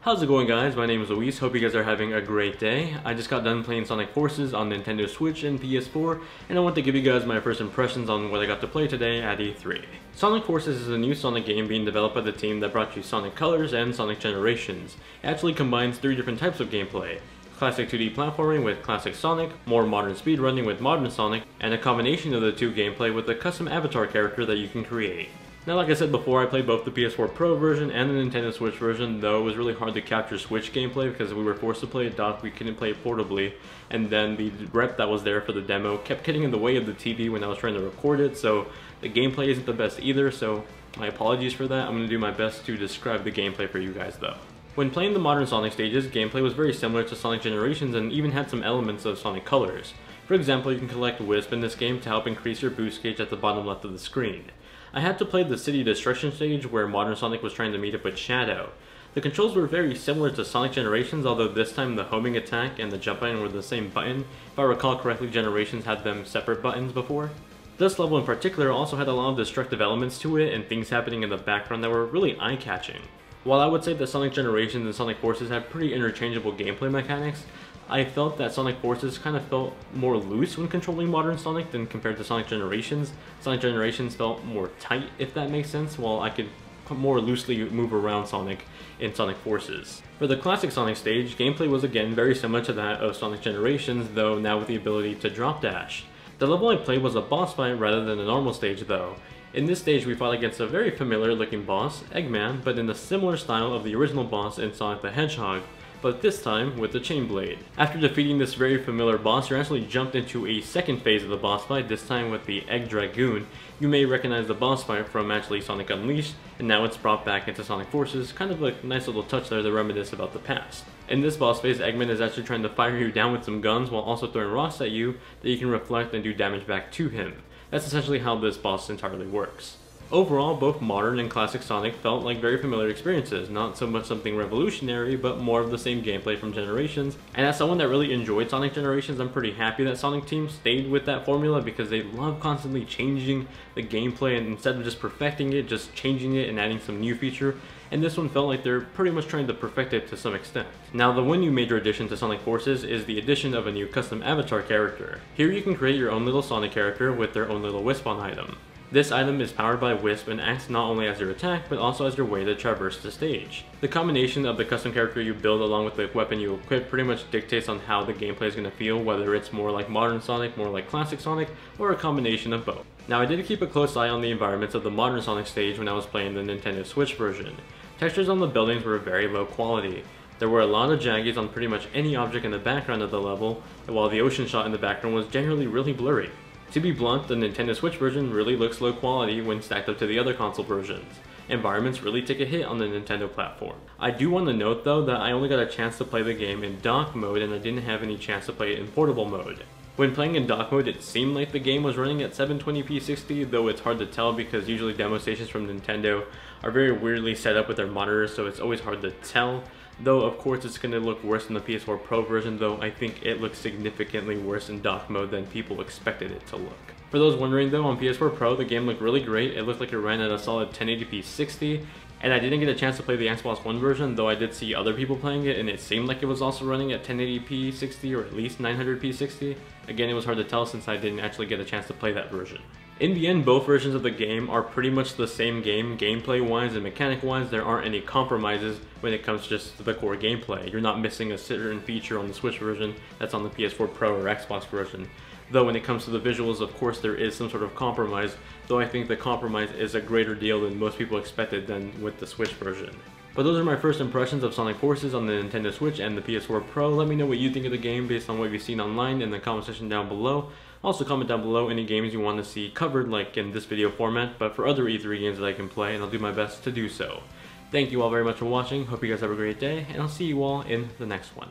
How's it going, guys? My name is Luis. Hope you guys are having a great day. I just got done playing Sonic Forces on Nintendo Switch and PS4, and I want to give you guys my first impressions on what I got to play today at E3. Sonic Forces is a new Sonic game being developed by the team that brought you Sonic Colors and Sonic Generations. It actually combines 3 different types of gameplay: classic 2D platforming with classic Sonic, more modern speedrunning with modern Sonic, and a combination of the two gameplay with a custom avatar character that you can create. Now, like I said before, I played both the PS4 Pro version and the Nintendo Switch version, though it was really hard to capture Switch gameplay because we were forced to play it docked, we couldn't play it portably, and then the rep that was there for the demo kept getting in the way of the TV when I was trying to record it, so the gameplay isn't the best either, so my apologies for that. I'm going to do my best to describe the gameplay for you guys though. When playing the modern Sonic stages, gameplay was very similar to Sonic Generations and even had some elements of Sonic Colors. For example, you can collect Wisp in this game to help increase your boost gauge at the bottom left of the screen. I had to play the City Destruction stage where modern Sonic was trying to meet up with Shadow. The controls were very similar to Sonic Generations, although this time the homing attack and the jump button were the same button. If I recall correctly, Generations had them separate buttons before. This level in particular also had a lot of destructive elements to it and things happening in the background that were really eye-catching. While I would say that Sonic Generations and Sonic Forces had pretty interchangeable gameplay mechanics, I felt that Sonic Forces kind of felt more loose when controlling modern Sonic than compared to Sonic Generations. Sonic Generations felt more tight, if that makes sense, while I could more loosely move around Sonic in Sonic Forces. For the classic Sonic stage, gameplay was again very similar to that of Sonic Generations, though now with the ability to drop dash. The level I played was a boss fight rather than a normal stage though. In this stage we fought against a very familiar looking boss, Eggman, but in a similar style of the original boss in Sonic the Hedgehog, but this time with the Chain Blade. After defeating this very familiar boss, you're actually jumped into a second phase of the boss fight, this time with the Egg Dragoon. You may recognize the boss fight from actually Sonic Unleashed, and now it's brought back into Sonic Forces, kind of a nice little touch there to reminisce about the past. In this boss phase, Eggman is actually trying to fire you down with some guns while also throwing rocks at you that you can reflect and do damage back to him. That's essentially how this boss entirely works. Overall, both modern and classic Sonic felt like very familiar experiences, not so much something revolutionary, but more of the same gameplay from Generations. And as someone that really enjoyed Sonic Generations, I'm pretty happy that Sonic Team stayed with that formula because they love constantly changing the gameplay, and instead of just perfecting it, just changing it and adding some new feature. And this one felt like they're pretty much trying to perfect it to some extent. Now, the one new major addition to Sonic Forces is the addition of a new custom avatar character. Here you can create your own little Sonic character with their own little Wisp on item. This item is powered by Wisp and acts not only as your attack, but also as your way to traverse the stage. The combination of the custom character you build along with the weapon you equip pretty much dictates on how the gameplay is going to feel, whether it's more like modern Sonic, more like classic Sonic, or a combination of both. Now, I did keep a close eye on the environments of the modern Sonic stage when I was playing the Nintendo Switch version. Textures on the buildings were very low quality. There were a lot of jaggies on pretty much any object in the background of the level, while the ocean shot in the background was generally really blurry. To be blunt, the Nintendo Switch version really looks low quality when stacked up to the other console versions. Environments really take a hit on the Nintendo platform. I do want to note though that I only got a chance to play the game in dock mode and I didn't have any chance to play it in portable mode. When playing in dock mode, it seemed like the game was running at 720p 60, though it's hard to tell because usually demo stations from Nintendo are very weirdly set up with their monitors, so it's always hard to tell. Though of course it's going to look worse than the PS4 Pro version, though I think it looks significantly worse in dock mode than people expected it to look. For those wondering though, on PS4 Pro the game looked really great. It looked like it ran at a solid 1080p 60, and I didn't get a chance to play the Xbox One version, though I did see other people playing it and it seemed like it was also running at 1080p 60 or at least 900p 60. Again, it was hard to tell since I didn't actually get a chance to play that version. In the end, both versions of the game are pretty much the same game, gameplay-wise and mechanic-wise. There aren't any compromises when it comes just to the core gameplay. You're not missing a certain feature on the Switch version that's on the PS4 Pro or Xbox version. Though when it comes to the visuals, of course there is some sort of compromise, though I think the compromise is a greater deal than most people expected than with the Switch version. But those are my first impressions of Sonic Forces on the Nintendo Switch and the PS4 Pro. Let me know what you think of the game based on what you've seen online in the comment section down below. Also comment down below any games you want to see covered like in this video format, but for other E3 games that I can play, and I'll do my best to do so. Thank you all very much for watching, hope you guys have a great day, and I'll see you all in the next one.